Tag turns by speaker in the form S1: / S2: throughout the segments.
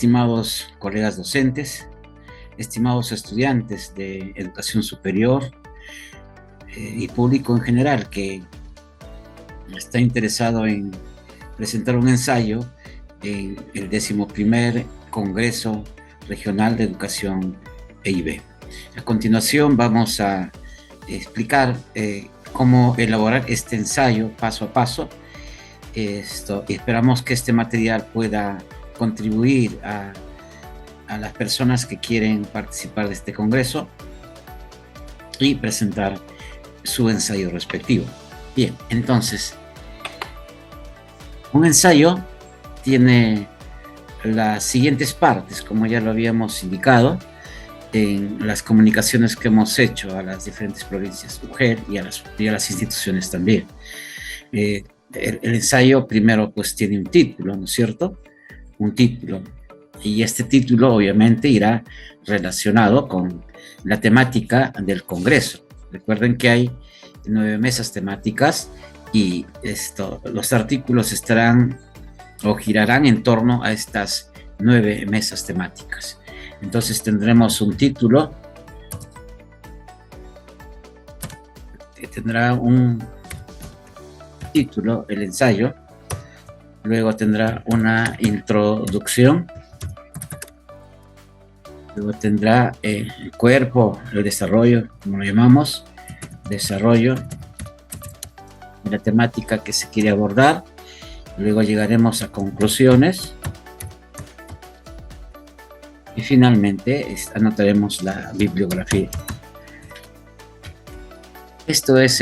S1: estimados colegas docentes, estimados estudiantes de educación superior y público en general que está interesado en presentar un ensayo en el 11º Congreso Regional de Educación EIB. A continuación vamos a explicar cómo elaborar este ensayo paso a paso. Esperamos que este material pueda contribuir a las personas que quieren participar de este congreso y presentar su ensayo respectivo. Bien, entonces, un ensayo tiene las siguientes partes, como ya lo habíamos indicado en las comunicaciones que hemos hecho a las diferentes provincias UGEL y a las instituciones también. El ensayo primero pues tiene un título, ¿no es cierto? Un título, y este título obviamente irá relacionado con la temática del Congreso. Recuerden que hay 9 mesas temáticas y los artículos estarán o girarán en torno a estas 9 mesas temáticas. Entonces tendremos un título que tendrá un título, el ensayo, luego tendrá una introducción, luego tendrá el cuerpo, el desarrollo, como lo llamamos, desarrollo de la temática que se quiere abordar, luego llegaremos a conclusiones y finalmente anotaremos la bibliografía. Esta es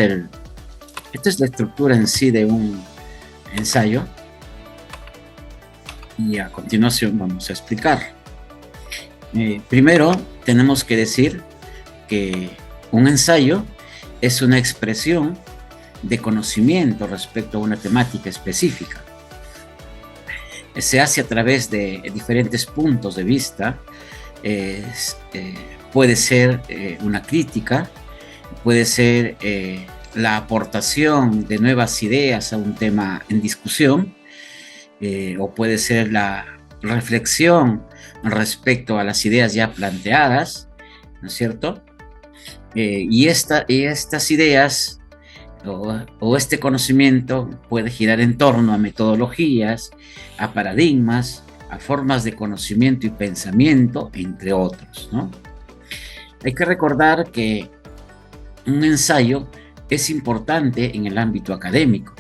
S1: la estructura en sí de un ensayo y a continuación vamos a explicar. Primero tenemos que decir que un ensayo es una expresión de conocimiento respecto a una temática específica. Se hace a través de diferentes puntos de vista. Puede ser una crítica, puede ser la aportación de nuevas ideas a un tema en discusión, o puede ser la reflexión respecto a las ideas ya planteadas, ¿no es cierto? Y estas ideas o este conocimiento puede girar en torno a metodologías, a paradigmas, a formas de conocimiento y pensamiento, entre otros, ¿no? Hay que recordar que un ensayo es importante en el ámbito académico,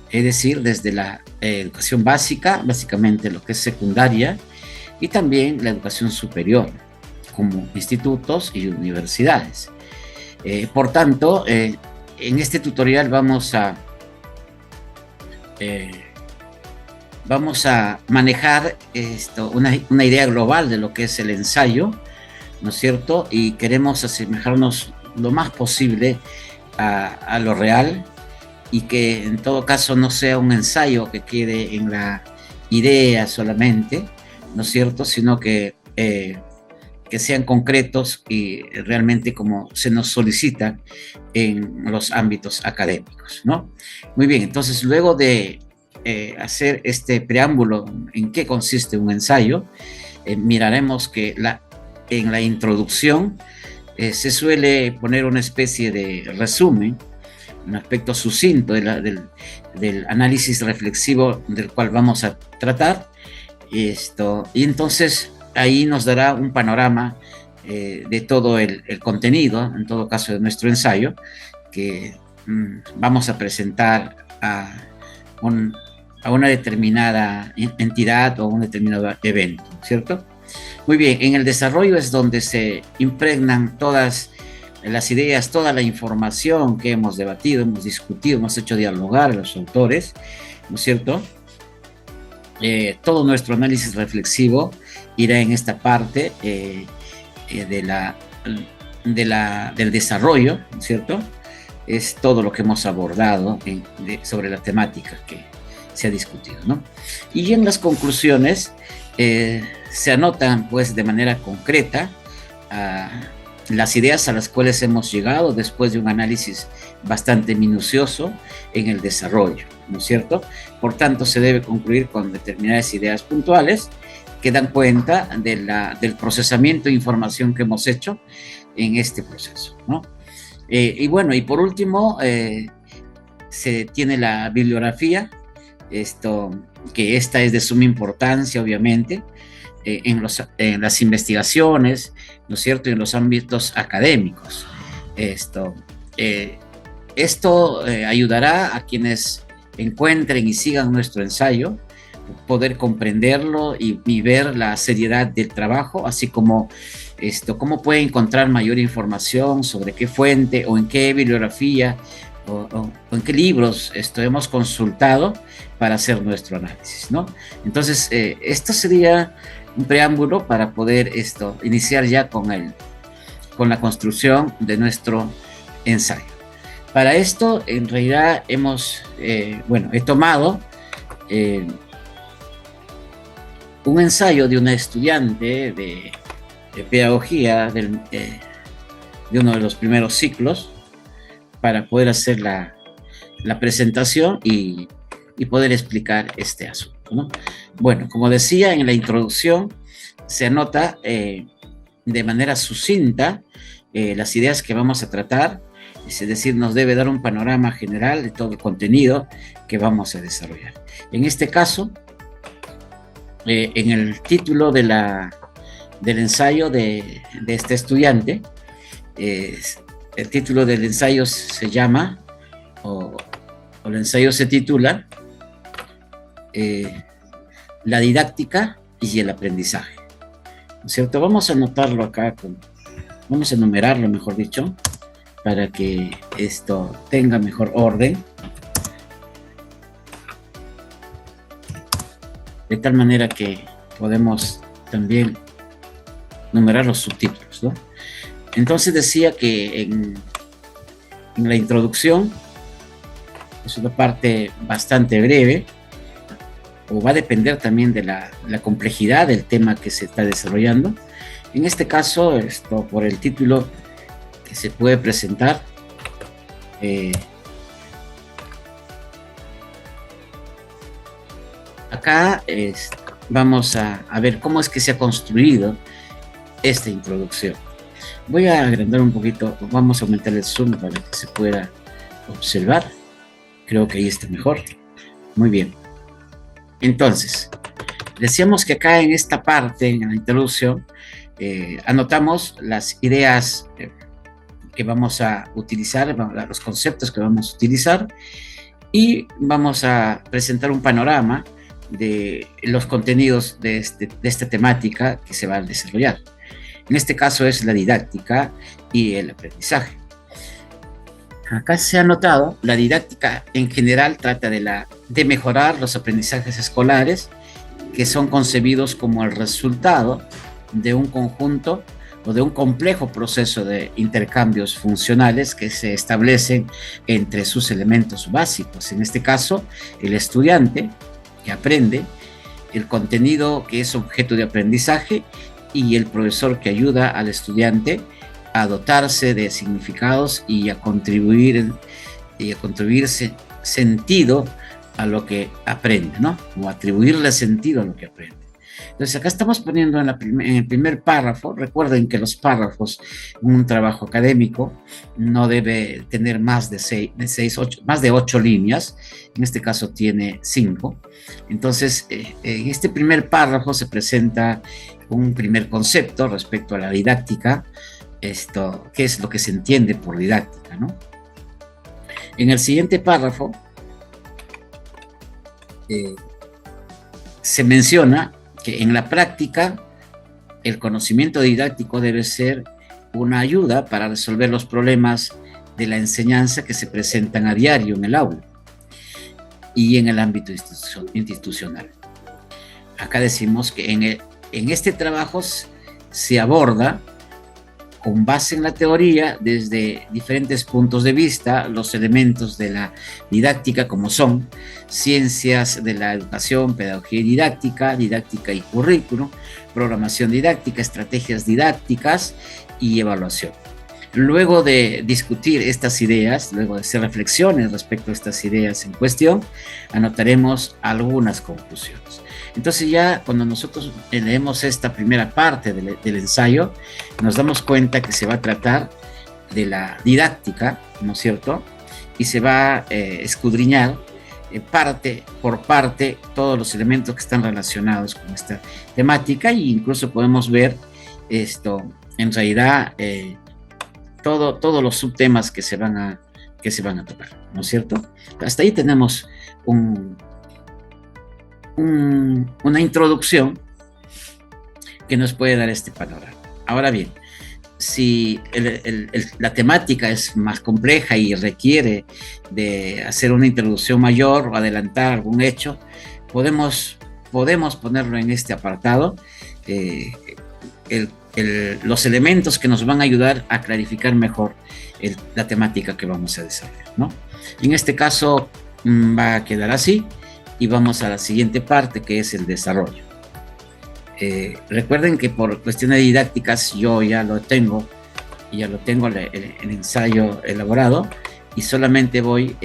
S1: es decir, desde la educación básica, básicamente lo que es secundaria, y también la educación superior, como institutos y universidades. Por tanto, en este tutorial vamos a manejar una idea global de lo que es el ensayo, ¿no es cierto? Y queremos asemejarnos lo más posible a lo real y que en todo caso no sea un ensayo que quede en la idea solamente, ¿no es cierto? Sino que sean concretos y realmente como se nos solicita en los ámbitos académicos, ¿no? Muy bien, entonces luego de hacer este preámbulo en qué consiste un ensayo, miraremos que en la introducción se suele poner una especie de resumen, un aspecto sucinto del análisis reflexivo del cual vamos a tratar, y entonces ahí nos dará un panorama de todo el contenido, en todo caso de nuestro ensayo, que vamos a presentar a una determinada entidad o un determinado evento, ¿cierto? Muy bien, en el desarrollo es donde se impregnan todas las ideas, toda la información que hemos debatido, hemos discutido, hemos hecho dialogar a los autores, ¿no es cierto? Todo nuestro análisis reflexivo irá en esta parte del desarrollo, ¿no es cierto? Es todo lo que hemos abordado sobre la temática que se ha discutido, ¿no? Y en las conclusiones se anotan pues de manera concreta las ideas a las cuales hemos llegado después de un análisis bastante minucioso en el desarrollo, ¿no es cierto? Por tanto, se debe concluir con determinadas ideas puntuales que dan cuenta del procesamiento de información que hemos hecho en este proceso, ¿no? Y bueno, y por último, se tiene la bibliografía, que esta es de suma importancia, obviamente, en las investigaciones, ¿no es cierto?, en los ámbitos académicos. Esto ayudará a quienes encuentren y sigan nuestro ensayo, poder comprenderlo y ver la seriedad del trabajo, así como cómo puede encontrar mayor información sobre qué fuente o en qué bibliografía o en qué libros hemos consultado para hacer nuestro análisis, ¿no? Entonces, esto sería un preámbulo para poder iniciar ya con la construcción de nuestro ensayo. Para esto, en realidad, he tomado un ensayo de una estudiante de pedagogía de uno de los primeros ciclos para poder hacer la presentación y poder explicar este asunto, ¿no? Bueno, como decía en la introducción, se anota de manera sucinta las ideas que vamos a tratar, es decir, nos debe dar un panorama general de todo el contenido que vamos a desarrollar. En este caso, en el título del ensayo de este estudiante, el título del ensayo se llama, o el ensayo se titula, La didáctica y el aprendizaje, ¿no es cierto? Vamos a anotarlo acá, vamos a enumerarlo, mejor dicho, para que esto tenga mejor orden, de tal manera que podemos también numerar los subtítulos, ¿no? Entonces decía que en la introducción es una parte bastante breve, o va a depender también de la complejidad del tema que se está desarrollando. En este caso, por el título que se puede presentar, acá vamos a ver cómo es que se ha construido esta introducción. Voy a agrandar un poquito, vamos a aumentar el zoom para que se pueda observar. Creo que ahí está mejor. Muy bien. Entonces, decíamos que acá en esta parte, en la introducción, anotamos las ideas que vamos a utilizar, los conceptos que vamos a utilizar, y vamos a presentar un panorama de los contenidos de esta temática que se va a desarrollar. En este caso es la didáctica y el aprendizaje. Acá se ha notado, la didáctica en general trata de mejorar los aprendizajes escolares que son concebidos como el resultado de un conjunto o de un complejo proceso de intercambios funcionales que se establecen entre sus elementos básicos. En este caso, el estudiante que aprende, el contenido que es objeto de aprendizaje y el profesor que ayuda al estudiante a dotarse de significados y a contribuirse sentido a lo que aprende, ¿no? O atribuirle sentido a lo que aprende. Entonces acá estamos poniendo en el primer párrafo. Recuerden que los párrafos en un trabajo académico no debe tener más de 8 líneas. En este caso tiene 5. Entonces en este primer párrafo se presenta un primer concepto respecto a la didáctica, qué es lo que se entiende por didáctica, ¿no? En el siguiente párrafo se menciona que en la práctica el conocimiento didáctico debe ser una ayuda para resolver los problemas de la enseñanza que se presentan a diario en el aula y en el ámbito institucional. Acá decimos que en este trabajo se aborda, con base en la teoría, desde diferentes puntos de vista, los elementos de la didáctica, como son ciencias de la educación, pedagogía y didáctica, didáctica y currículum, programación didáctica, estrategias didácticas y evaluación. Luego de discutir estas ideas, luego de hacer reflexiones respecto a estas ideas en cuestión, anotaremos algunas conclusiones. Entonces ya cuando nosotros leemos esta primera parte del ensayo, nos damos cuenta que se va a tratar de la didáctica, ¿no es cierto? Y se va a escudriñar parte por parte todos los elementos que están relacionados con esta temática, e incluso podemos ver esto, en realidad, todos los subtemas que se van a tocar, ¿no es cierto? Hasta ahí tenemos una introducción que nos puede dar este panorama. Ahora bien, si la temática es más compleja y requiere de hacer una introducción mayor o adelantar algún hecho, podemos ponerlo en este apartado, los elementos que nos van a ayudar a clarificar mejor la temática que vamos a desarrollar, ¿no? En este caso va a quedar así y vamos a la siguiente parte, que es el desarrollo. Recuerden que por cuestiones didácticas yo ya lo tengo el ensayo elaborado, y solamente voy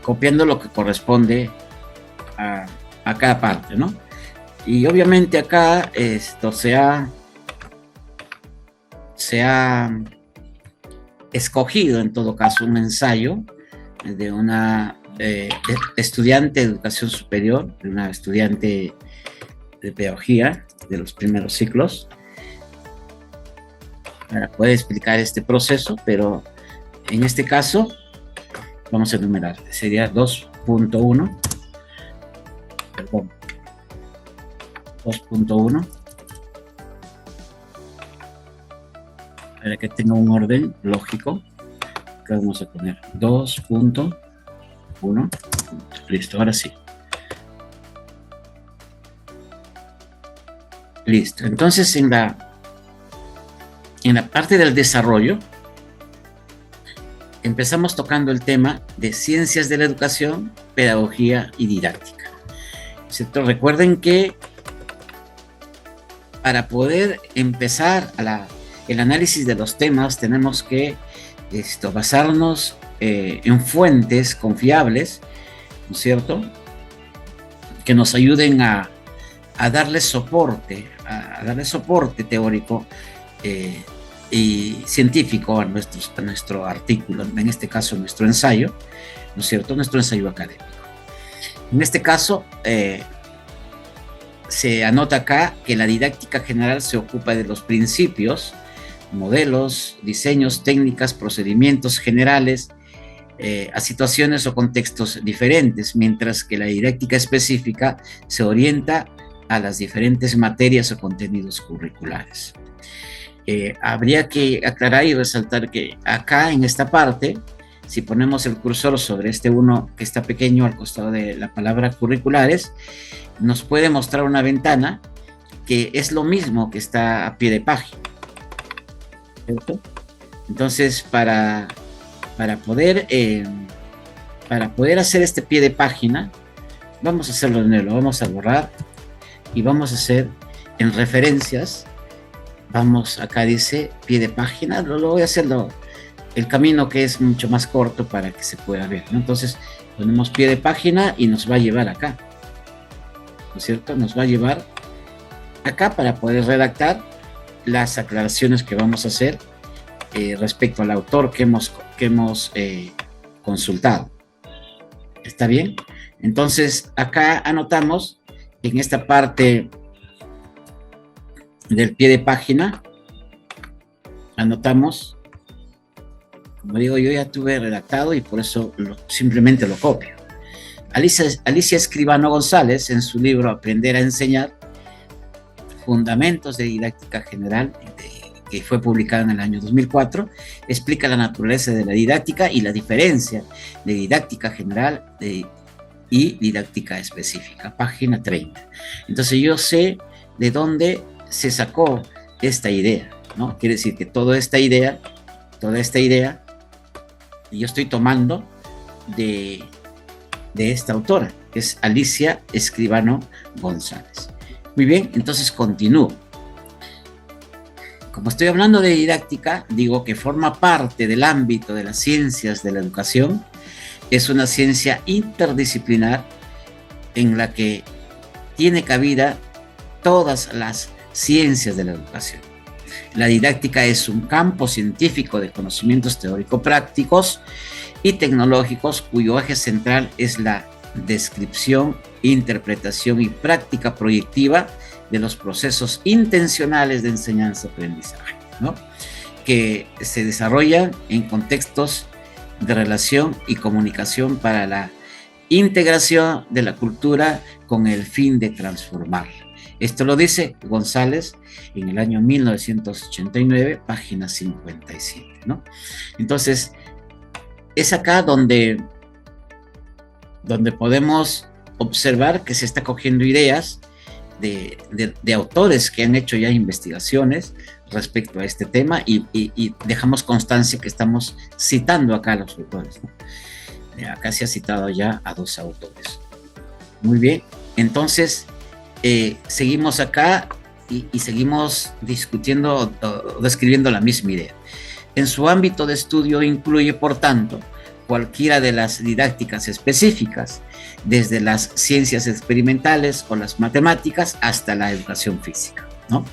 S1: copiando lo que corresponde a cada parte, ¿no? Y obviamente acá esto se ha escogido en todo caso un ensayo de una estudiante de educación superior, de una estudiante de pedagogía de los primeros ciclos, para poder explicar este proceso, pero en este caso vamos a enumerar, sería 2.1, perdón, 2.1, para que tenga un orden lógico, que vamos a poner 2.1, listo, ahora sí. Listo, entonces en la parte del desarrollo empezamos tocando el tema de ciencias de la educación, pedagogía y didáctica. ¿Cierto? Recuerden que para poder empezar el análisis de los temas tenemos que basarnos en fuentes confiables, ¿no es cierto?, que nos ayuden a darle soporte teórico y científico a nuestro artículo, en este caso nuestro ensayo, ¿no es cierto?, nuestro ensayo académico. En este caso, se anota acá que la didáctica general se ocupa de los principios, modelos, diseños, técnicas, procedimientos generales a situaciones o contextos diferentes, mientras que la didáctica específica se orienta a las diferentes materias o contenidos curriculares. Habría que aclarar y resaltar que acá en esta parte, si ponemos el cursor sobre este uno que está pequeño al costado de la palabra curriculares, nos puede mostrar una ventana que es lo mismo que está a pie de página, ¿cierto? Entonces, para poder hacer este pie de página, vamos a hacerlo de nuevo, lo vamos a borrar y vamos a hacer en referencias. Vamos, acá dice pie de página, lo voy a hacer el camino que es mucho más corto para que se pueda ver, ¿no? Entonces ponemos pie de página y nos va a llevar acá, ¿no es cierto? Nos va a llevar acá para poder redactar las aclaraciones que vamos a hacer respecto al autor que hemos consultado. ¿Está bien? Entonces acá anotamos en esta parte del pie de página, anotamos, como digo, yo ya tuve redactado y por eso simplemente lo copio. Alicia Escribano González, en su libro Aprender a Enseñar, Fundamentos de Didáctica General, que fue publicado en el año 2004, explica la naturaleza de la didáctica y la diferencia de didáctica general y didáctica específica, página 30. Entonces yo sé de dónde se sacó esta idea, ¿no? Quiere decir que toda esta idea, yo estoy tomando de esta autora, que es Alicia Escribano González. Muy bien, entonces continúo. Como estoy hablando de didáctica, digo que forma parte del ámbito de las ciencias de la educación. Es una ciencia interdisciplinar en la que tiene cabida todas las ciencias de la educación. La didáctica es un campo científico de conocimientos teórico-prácticos y tecnológicos cuyo eje central es la descripción, interpretación y práctica proyectiva de los procesos intencionales de enseñanza-aprendizaje, ¿no? Que se desarrollan en contextos de relación y comunicación para la integración de la cultura con el fin de transformarla. Esto lo dice González en el año 1989, página 57, ¿no? Entonces, es acá donde podemos observar que se está cogiendo ideas de autores que han hecho ya investigaciones respecto a este tema y dejamos constancia que estamos citando acá a los autores, ¿no? Acá se ha citado ya a 2 autores. Muy bien, entonces seguimos acá y seguimos discutiendo o describiendo la misma idea. En su ámbito de estudio incluye, por tanto, cualquiera de las didácticas específicas, desde las ciencias experimentales o las matemáticas hasta la educación física, ¿no?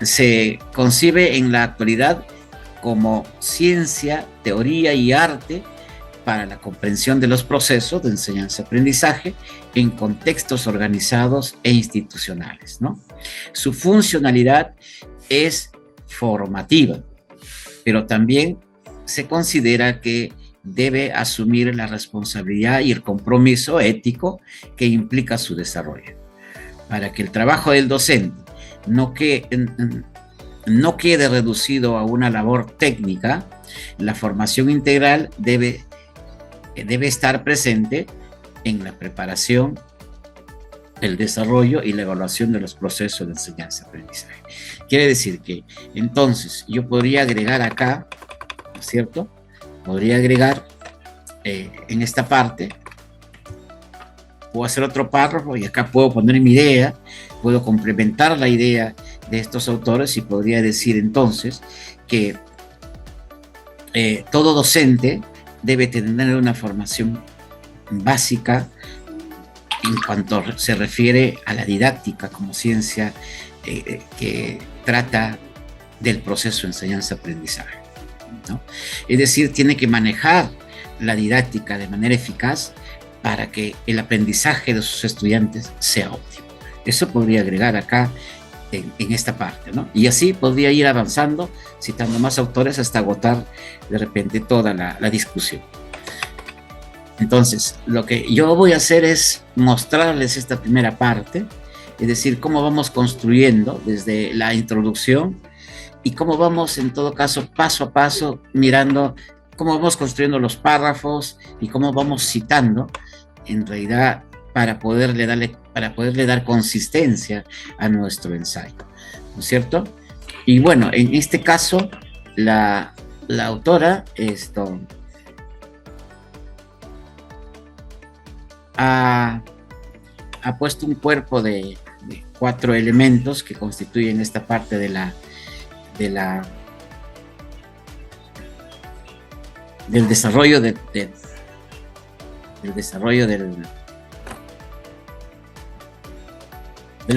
S1: Se concibe en la actualidad como ciencia, teoría y arte para la comprensión de los procesos de enseñanza-aprendizaje en contextos organizados e institucionales, ¿no? Su funcionalidad es formativa, pero también se considera que debe asumir la responsabilidad y el compromiso ético que implica su desarrollo. Para que el trabajo del docente no quede reducido a una labor técnica, la formación integral debe estar presente en la preparación, el desarrollo y la evaluación de los procesos de enseñanza-aprendizaje. Quiere decir que entonces yo podría agregar acá, ¿no es cierto? Podría agregar en esta parte, puedo hacer otro párrafo y acá puedo poner mi idea, puedo complementar la idea de estos autores y podría decir entonces que todo docente debe tener una formación básica en cuanto se refiere a la didáctica como ciencia que trata del proceso de enseñanza-aprendizaje, ¿no? Es decir, tiene que manejar la didáctica de manera eficaz para que el aprendizaje de sus estudiantes sea óptimo. Eso podría agregar acá en esta parte, ¿no? Y así podría ir avanzando, citando más autores hasta agotar de repente toda la discusión. Entonces, lo que yo voy a hacer es mostrarles esta primera parte, es decir, cómo vamos construyendo desde la introducción y cómo vamos, en todo caso, paso a paso, mirando cómo vamos construyendo los párrafos y cómo vamos citando, en realidad, para poderle dar consistencia a nuestro ensayo, ¿no es cierto? Y bueno, en este caso, la autora ha puesto un cuerpo de 4 elementos que constituyen esta parte del desarrollo del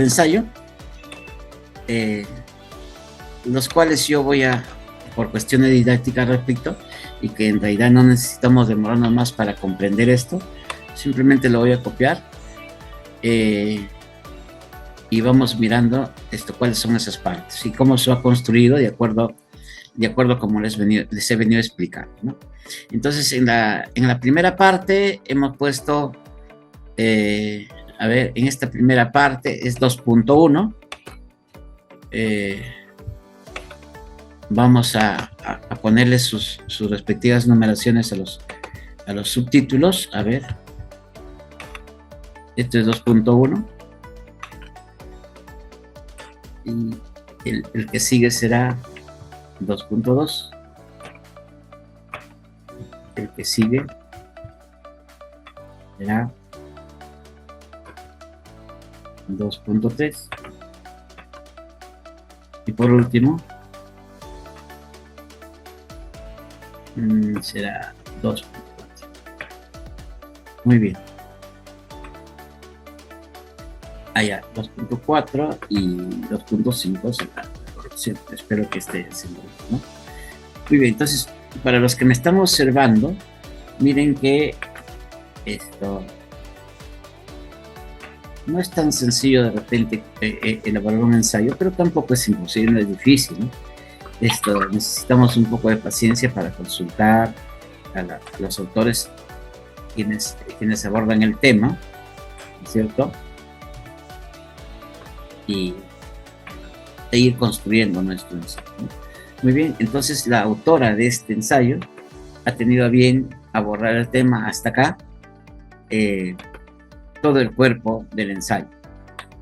S1: ensayo, los cuales yo voy a, por cuestiones didácticas repito, y que en realidad no necesitamos demorarnos más para comprender esto, simplemente lo voy a copiar y vamos mirando cuáles son esas partes y cómo se ha construido de acuerdo como les he venido explicando, ¿no? Entonces, en la primera parte hemos puesto, a ver, en esta primera parte es 2.1. Vamos a ponerle sus respectivas numeraciones a los subtítulos. A ver, esto es 2.1 y el que sigue será 2.2. El que sigue será 2.3 y por último será 2.4. Muy bien. allá, 2.4 y 2.5 es la corrección. Espero que esté haciendo, ¿no? Muy bien, entonces, para los que me están observando, miren que esto no es tan sencillo de repente elaborar un ensayo, pero tampoco es imposible, no es difícil, ¿no? Necesitamos un poco de paciencia para consultar a los autores quienes abordan el tema, ¿no es cierto? E ir construyendo nuestro ensayo, ¿no? Muy bien, entonces la autora de este ensayo ha tenido a bien abordar el tema hasta acá, todo el cuerpo del ensayo,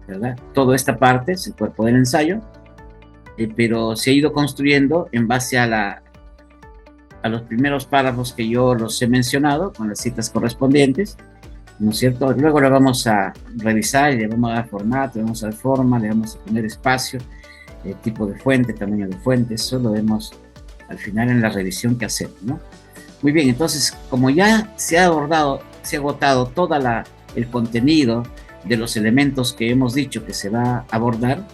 S1: ¿verdad? Toda esta parte es el cuerpo del ensayo, pero se ha ido construyendo en base a los primeros párrafos que yo los he mencionado, con las citas correspondientes, ¿no es cierto? Luego lo vamos a revisar y le vamos a dar formato, le vamos a dar forma, le vamos a poner espacio, tipo de fuente, tamaño de fuente, eso lo vemos al final en la revisión que hacemos, ¿no? Muy bien, entonces, como ya se ha agotado todo el contenido de los elementos que hemos dicho que se va a abordar,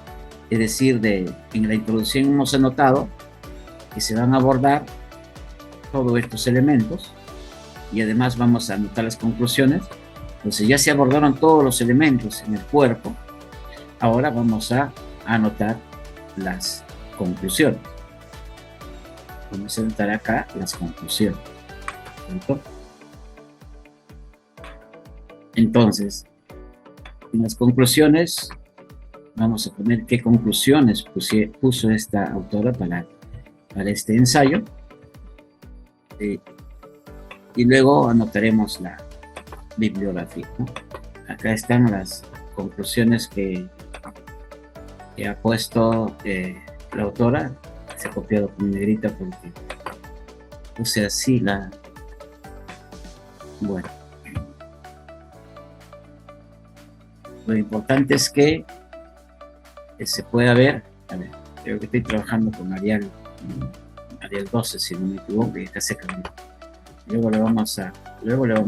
S1: es decir, en la introducción hemos anotado que se van a abordar todos estos elementos y además vamos a anotar las conclusiones. Entonces ya se abordaron todos los elementos en el cuerpo, ahora vamos a anotar las conclusiones. Vamos a anotar acá las conclusiones, ¿cierto? Entonces, en las conclusiones vamos a poner qué conclusiones puso esta autora para este ensayo, y luego anotaremos la bibliografía, ¿no? Acá están las conclusiones que ha puesto la autora. Se ha copiado con negrita porque puse así bueno, lo importante es que se pueda ver. A ver, creo que estoy trabajando con Arial 12, si no me equivoco, y está seca. Luego le vamos a mejorar.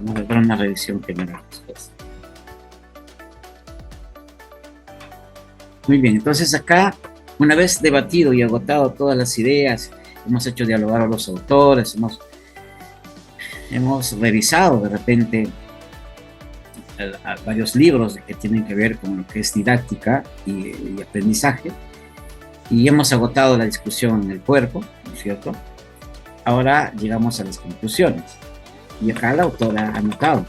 S1: Vamos a dar una revisión general después. Muy bien, entonces acá, una vez debatido y agotado todas las ideas, hemos hecho dialogar a los autores, hemos revisado de repente a varios libros que tienen que ver con lo que es didáctica y aprendizaje, y hemos agotado la discusión en el cuerpo, ¿no es cierto? Ahora llegamos a las conclusiones, y acá la autora ha anotado: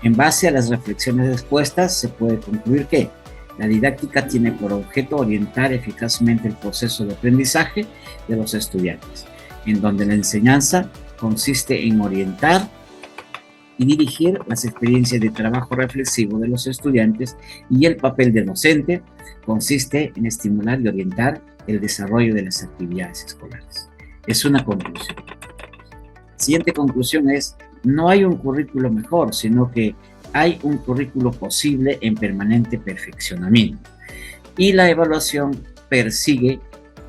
S1: en base a las reflexiones expuestas se puede concluir que la didáctica tiene por objeto orientar eficazmente el proceso de aprendizaje de los estudiantes, en donde la enseñanza consiste en orientar y dirigir las experiencias de trabajo reflexivo de los estudiantes, y el papel del docente consiste en estimular y orientar el desarrollo de las actividades escolares. Es una conclusión. La siguiente conclusión es: no hay un currículo mejor, sino que hay un currículo posible en permanente perfeccionamiento. Y la evaluación persigue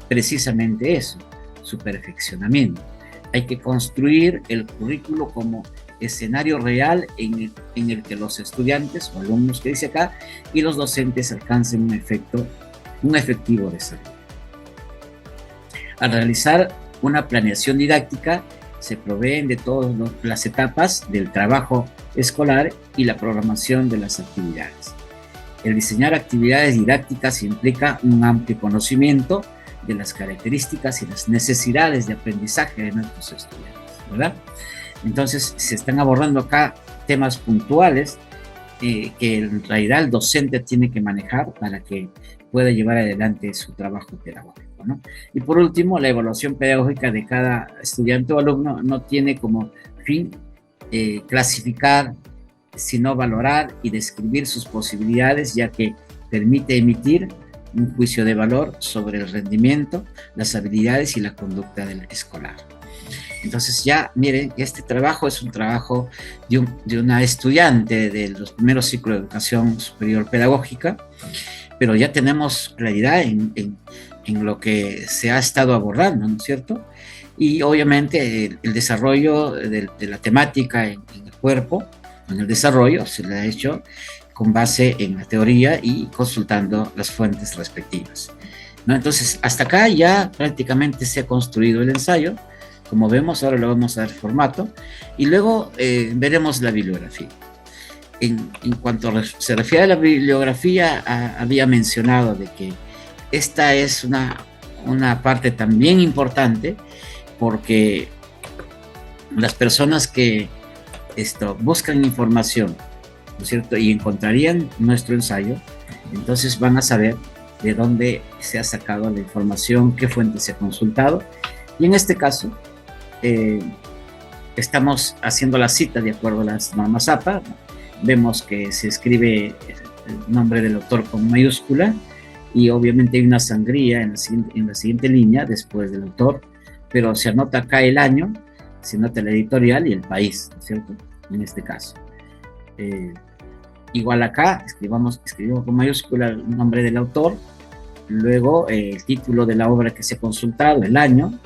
S1: precisamente eso, su perfeccionamiento. Hay que construir el currículo como escenario real en el que los estudiantes o alumnos, que dice acá, y los docentes alcancen un efectivo desarrollo. Al realizar una planeación didáctica, se proveen de todas las etapas del trabajo escolar y la programación de las actividades. El diseñar actividades didácticas implica un amplio conocimiento de las características y las necesidades de aprendizaje de nuestros estudiantes, ¿verdad? Entonces, se están abordando acá temas puntuales que en realidad el docente tiene que manejar para que pueda llevar adelante su trabajo pedagógico, ¿no? Y por último, la evaluación pedagógica de cada estudiante o alumno no tiene como fin clasificar, sino valorar y describir sus posibilidades, ya que permite emitir un juicio de valor sobre el rendimiento, las habilidades y la conducta del escolar. Entonces ya miren, este trabajo es un trabajo de una estudiante de los primeros ciclos de educación superior pedagógica, pero ya tenemos claridad en lo que se ha estado abordando, ¿no es cierto? Y obviamente el desarrollo de la temática en el cuerpo En el desarrollo se le ha hecho con base en la teoría y consultando las fuentes respectivas, ¿no? Entonces, hasta acá ya prácticamente se ha construido el ensayo. Como vemos, ahora le vamos a dar formato y luego veremos la bibliografía. En cuanto se refiere a la bibliografía, había mencionado de que esta es una parte también importante, porque las personas que buscan información, ¿no es cierto?, y encontrarían nuestro ensayo, entonces van a saber de dónde se ha sacado la información, qué fuente se ha consultado, y en este caso estamos haciendo la cita de acuerdo a las normas APA. Vemos que se escribe el nombre del autor con mayúscula y obviamente hay una sangría en la siguiente línea después del autor, pero se anota acá el año, se anota la editorial y el país, ¿no es cierto?, en este caso. Igual acá escribimos con mayúscula el nombre del autor, luego el título de la obra que se ha consultado, el año,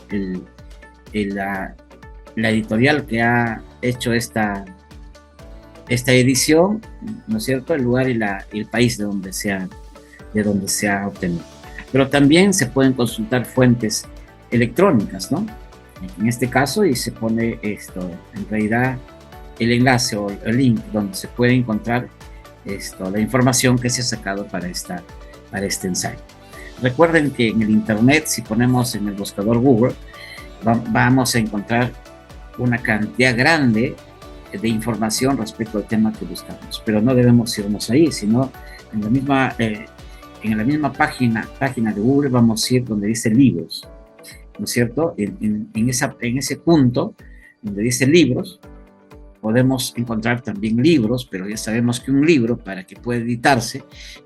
S1: la editorial que ha hecho esta edición, ¿no es cierto?, el lugar y el país de donde se ha obtenido. Pero también se pueden consultar fuentes electrónicas, ¿no? En este caso, y se pone en realidad el enlace o el link donde se puede encontrar la información que se ha sacado para este ensayo. Recuerden que en el internet, si ponemos en el buscador Google, vamos a encontrar una cantidad grande de información respecto al tema que buscamos, pero no debemos irnos ahí, sino en la misma página de Google vamos a ir donde dice libros, ¿no es cierto? En ese punto donde dice libros, podemos encontrar también libros, pero ya sabemos que un libro, para que pueda editarse,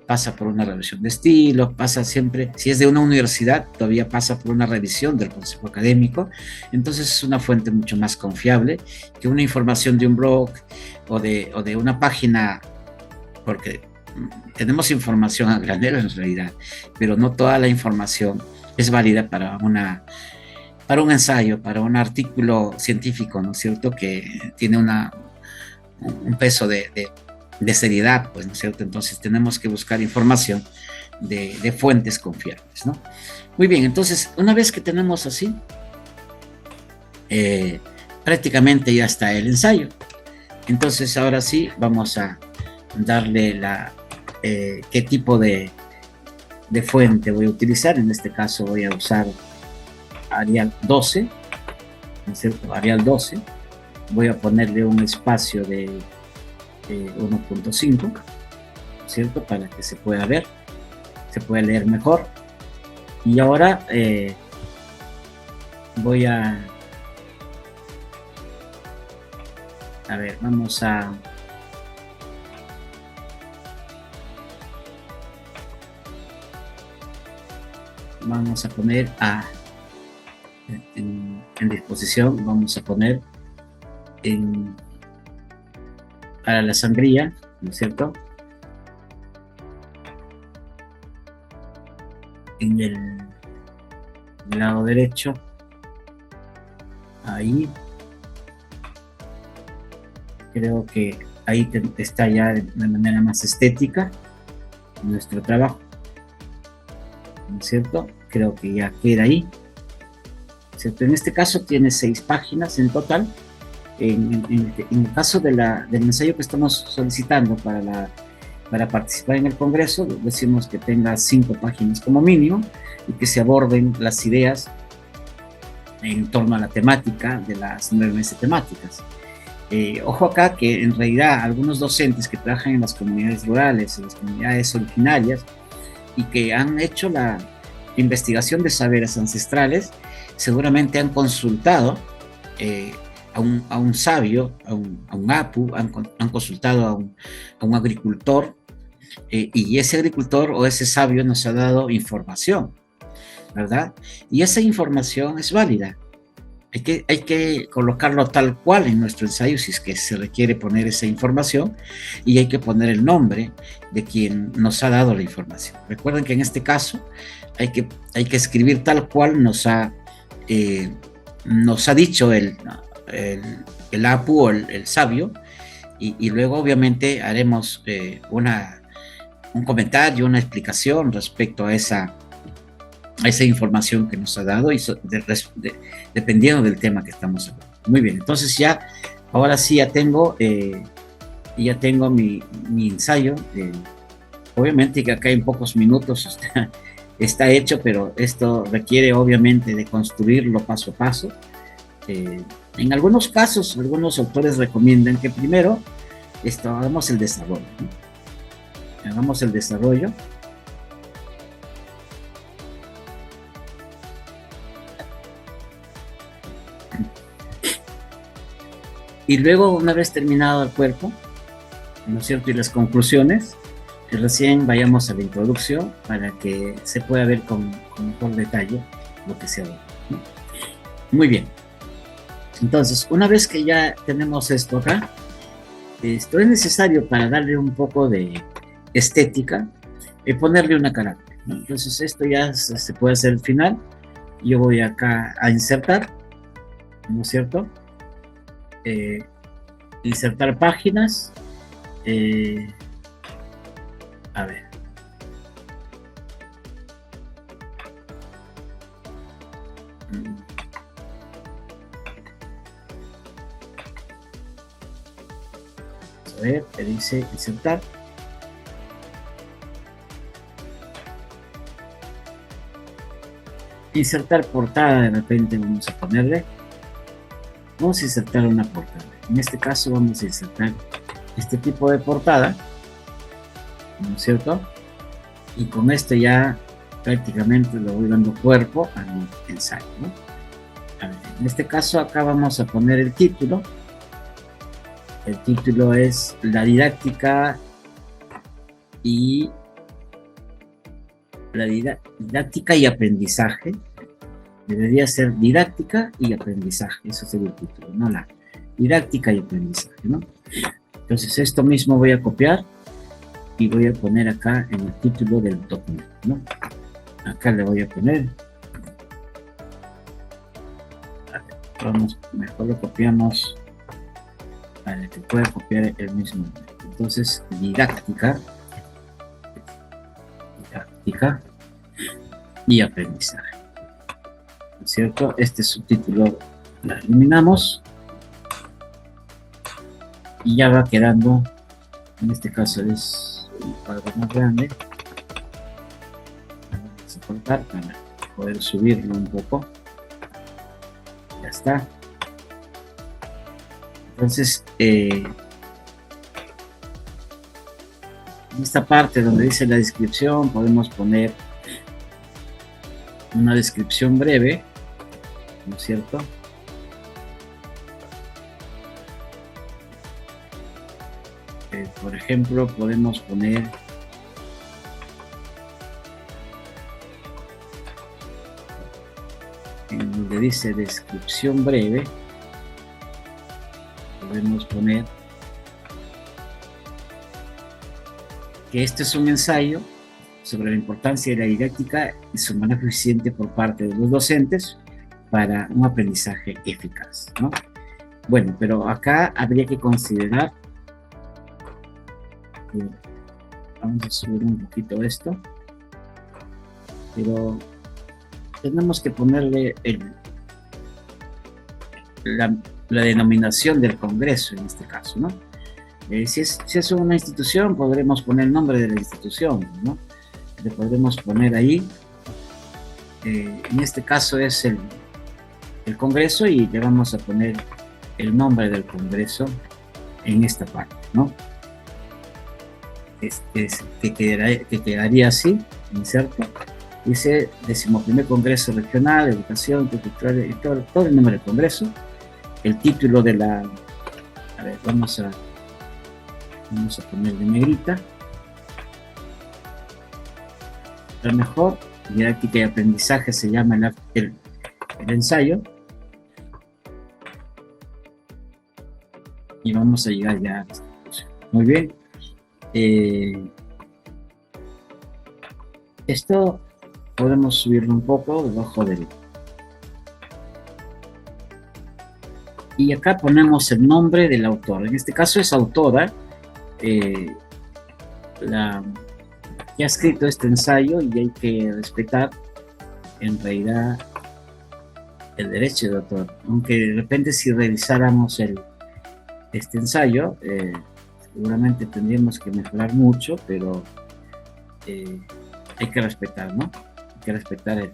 S1: pasa por una revisión de estilo, pasa siempre, si es de una universidad, todavía pasa por una revisión del consejo académico. Entonces es una fuente mucho más confiable que una información de un blog o de una página, porque tenemos información a granel en realidad, pero no toda la información es válida para un ensayo, para un artículo científico, ¿no es cierto?, que tiene un peso de seriedad, pues, ¿no es cierto? Entonces tenemos que buscar información de fuentes confiables, ¿no? Muy bien, entonces una vez que tenemos así, prácticamente ya está el ensayo. Entonces ahora sí vamos a darle qué tipo de fuente voy a utilizar. En este caso voy a usar Arial 12, ¿no es cierto? Arial 12. Voy a ponerle un espacio de 1.5, ¿no es cierto?, para que se pueda ver, se pueda leer mejor. Y ahora voy a ver, vamos a poner en disposición, vamos a poner para la sangría, ¿no es cierto?, en el lado derecho, ahí, creo que ahí está ya de manera más estética nuestro trabajo, ¿no es cierto? Creo que ya queda ahí, ¿cierto? En este caso tiene 6 páginas en total. En el caso del ensayo que estamos solicitando para participar en el congreso, decimos que tenga 5 páginas como mínimo y que se aborden las ideas en torno a la temática de las 9 meses temáticas. Ojo acá que en realidad algunos docentes que trabajan en las comunidades rurales, en las comunidades originarias, y que han hecho la investigación de saberes ancestrales, seguramente han consultado a un sabio, a un apu, han consultado a un agricultor, y ese agricultor o ese sabio nos ha dado información, ¿verdad? Y esa información es válida. Hay que colocarlo tal cual en nuestro ensayo si es que se requiere poner esa información, y hay que poner el nombre de quien nos ha dado la información. Recuerden que en este caso hay que escribir tal cual nos ha dicho el apu o el sabio, y luego obviamente haremos un comentario, una explicación respecto a esa información que nos ha dado y dependiendo del tema que estamos hablando. Muy bien, entonces ya, ahora sí ya tengo mi ensayo. Obviamente que acá en pocos minutos está hecho, pero esto requiere obviamente de construirlo paso a paso. En algunos casos, algunos autores recomiendan que primero hagamos el desarrollo, ¿no? Hagamos el desarrollo. Y luego, una vez terminado el cuerpo, ¿no es cierto? Y las conclusiones, que recién vayamos a la introducción para que se pueda ver con mejor detalle lo que se ha dado, ¿no? Muy bien. Entonces, una vez que ya tenemos esto acá, esto es necesario para darle un poco de estética, ponerle una carácter, ¿no? Entonces, esto ya se puede hacer al final. Yo voy acá a insertar, ¿no es cierto? Insertar páginas. A ver. A ver, te dice insertar. Insertar portada, de repente vamos a ponerle. Vamos a insertar una portada. En este caso vamos a insertar este tipo de portada, ¿no es cierto? Y con esto ya prácticamente le voy dando cuerpo a mi ensayo, ¿no? A ver, en este caso acá vamos a poner el título. El título es La didáctica y aprendizaje. Debería ser didáctica y aprendizaje, eso sería el título, no la didáctica y aprendizaje, ¿no? Entonces esto mismo voy a copiar y voy a poner acá en el título del documento, ¿no? Acá le voy a poner, vamos, mejor lo copiamos para que pueda copiar el mismo nombre. Entonces, didáctica y aprendizaje, ¿no es cierto? Este subtítulo lo eliminamos y ya va quedando, en este caso es un cuadro más grande. Vamos a cortar para poder subirlo un poco. Ya está. Entonces, en esta parte donde dice la descripción podemos poner una descripción breve, ¿no es cierto? Por ejemplo, podemos poner en donde dice descripción breve, podemos poner que este es un ensayo sobre la importancia de la didáctica y su manejo eficiente por parte de los docentes para un aprendizaje eficaz, ¿no? Bueno, pero acá habría que considerar, vamos a subir un poquito esto, pero tenemos que ponerle la denominación del Congreso en este caso, ¿no? Si es una institución, podremos poner el nombre de la institución, ¿no? Le podremos poner ahí, en este caso es el Congreso, y le vamos a poner el nombre del Congreso en esta parte, ¿no? Que quedaría así, ¿cierto? Dice 11º Congreso Regional, Educación, todo el nombre del Congreso, el título de la, a ver, vamos a ponerle negrita, a lo mejor, didáctica y aprendizaje se llama el ensayo, y vamos a llegar ya a esta conclusión. Muy bien. Esto podemos subirlo un poco debajo del y acá ponemos el nombre del autor. En este caso es autora, la que ha escrito este ensayo, y hay que respetar en realidad el derecho de autor. Aunque de repente si revisáramos este ensayo, seguramente tendríamos que mejorar mucho, pero hay que respetar, ¿no? Hay que respetar, en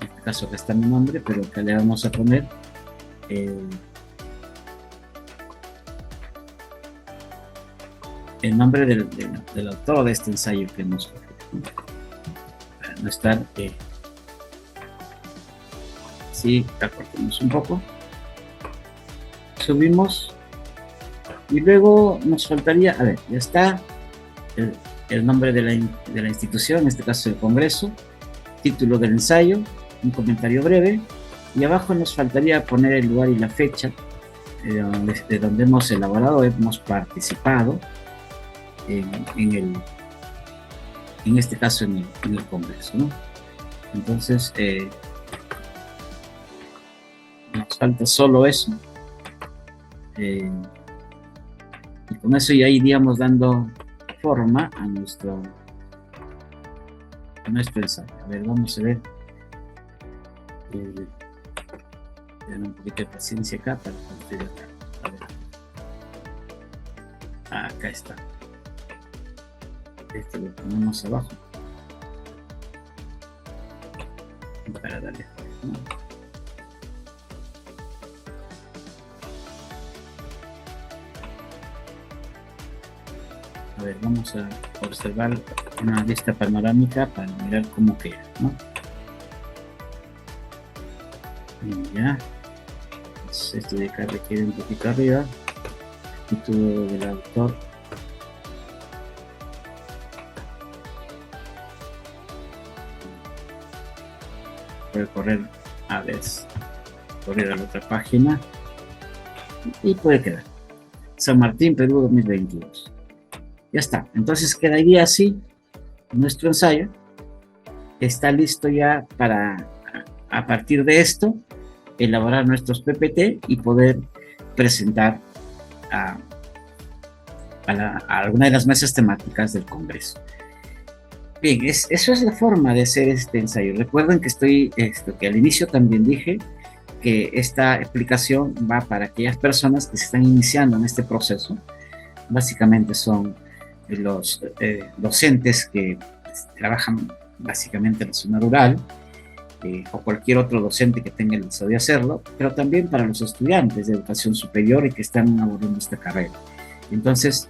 S1: este caso que está mi nombre, pero acá le vamos a poner el nombre del autor de este ensayo que hemos cogido, para no estar sí, acortemos un poco, subimos, y luego nos faltaría, a ver, ya está el nombre de la institución, en este caso el Congreso, título del ensayo, un comentario breve, y abajo nos faltaría poner el lugar y la fecha de donde hemos elaborado, hemos participado en este caso en el Congreso, ¿no? Entonces nos falta solo eso, y con eso ya iríamos dando forma a nuestro ensayo. A ver, vamos a ver, tener un poquito de paciencia acá para construir acá. A ver. Acá está. Este lo ponemos abajo para darle, ¿no? A ver, vamos a observar una vista panorámica para mirar cómo queda, ¿no? Y ya, pues esto de acá requiere un poquito arriba, título del autor. Puede correr a veces, correr a la otra página y puede quedar San Martín, Perú 2022. Ya está, entonces quedaría así nuestro ensayo. Está listo ya para, a partir de esto, elaborar nuestros PPT y poder presentar a alguna de las mesas temáticas del Congreso. Bien, eso es la forma de hacer este ensayo. Recuerden que que al inicio también dije que esta explicación va para aquellas personas que se están iniciando en este proceso. Básicamente son los docentes que trabajan básicamente en la zona rural, o cualquier otro docente que tenga el deseo de hacerlo, pero también para los estudiantes de educación superior y que están abordando esta carrera. Entonces,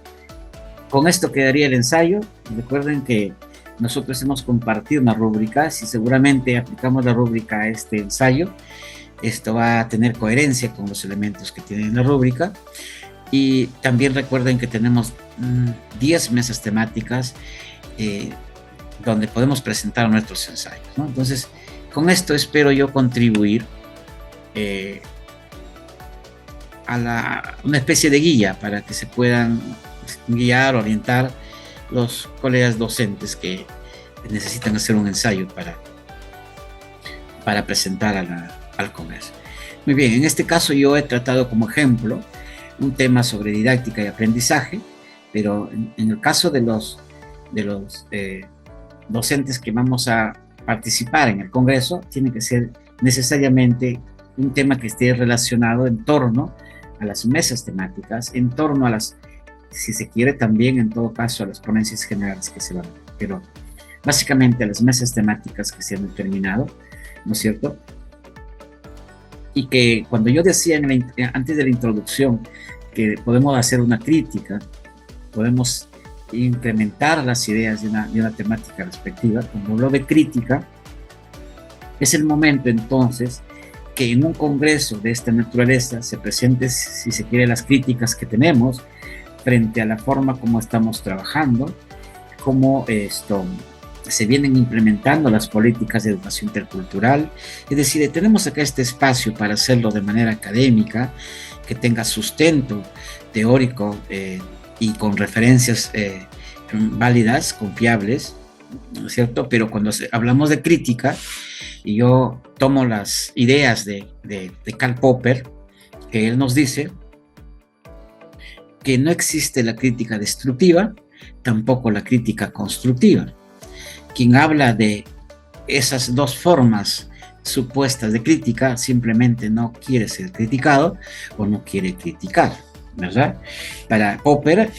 S1: con esto quedaría el ensayo. Recuerden que nosotros hemos compartido una rúbrica. Si seguramente aplicamos la rúbrica a este ensayo, esto va a tener coherencia con los elementos que tiene la rúbrica. Y también recuerden que tenemos 10 mesas temáticas donde podemos presentar nuestros ensayos, ¿no? Entonces, con esto espero yo contribuir a una especie de guía para que se puedan guiar, orientar los colegas docentes que necesitan hacer un ensayo para presentar al Congreso. Muy bien, en este caso yo he tratado como ejemplo un tema sobre didáctica y aprendizaje, pero en el caso de los docentes que vamos a participar en el Congreso, tiene que ser necesariamente un tema que esté relacionado en torno a las mesas temáticas, en torno a las, si se quiere también en todo caso a las ponencias generales que se van a dar, pero básicamente a las mesas temáticas que se han determinado, ¿no es cierto? Y que cuando yo decía antes de la introducción que podemos hacer una crítica, podemos incrementar las ideas de una temática respectiva, cuando hablo de crítica, es el momento entonces que en un congreso de esta naturaleza se presenten, si se quiere, las críticas que tenemos frente a la forma como estamos trabajando, cómo se vienen implementando las políticas de educación intercultural. Es decir, tenemos acá este espacio para hacerlo de manera académica, que tenga sustento teórico y con referencias válidas, confiables, ¿no es cierto? Pero cuando hablamos de crítica, y yo tomo las ideas de Karl Popper, que él nos dice que no existe la crítica destructiva, tampoco la crítica constructiva. Quien habla de esas dos formas supuestas de crítica simplemente no quiere ser criticado o no quiere criticar, ¿verdad? Para Popper,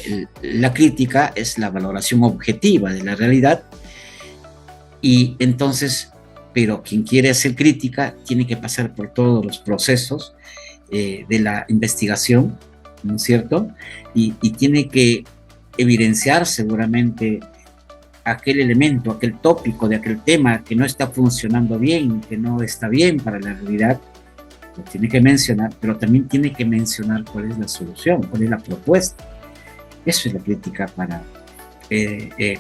S1: la crítica es la valoración objetiva de la realidad, y entonces, pero quien quiere hacer crítica tiene que pasar por todos los procesos de la investigación, ¿no es cierto? Y tiene que evidenciar seguramente aquel elemento, aquel tópico de aquel tema que no está funcionando bien, que no está bien para la realidad, lo tiene que mencionar, pero también tiene que mencionar cuál es la solución, cuál es la propuesta. Eso es la crítica para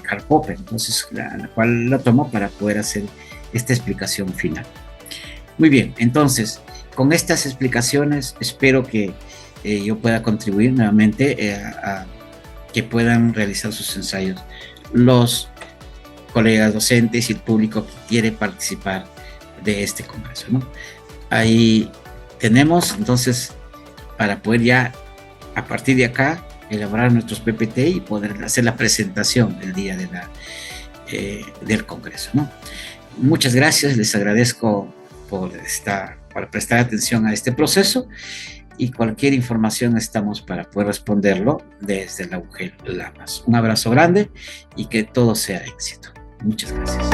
S1: Karl Popper, entonces la cual la tomo para poder hacer esta explicación final. Muy bien, entonces, con estas explicaciones espero que yo pueda contribuir nuevamente a que puedan realizar sus ensayos los colegas docentes y el público que quiere participar de este congreso, ¿no? Ahí tenemos entonces para poder ya a partir de acá elaborar nuestros PPT y poder hacer la presentación el día de del congreso, ¿no? Muchas gracias, les agradezco por prestar atención a este proceso, y cualquier información estamos para poder responderlo desde la UGEL Lamas. Un abrazo grande y que todo sea éxito. Muchas gracias.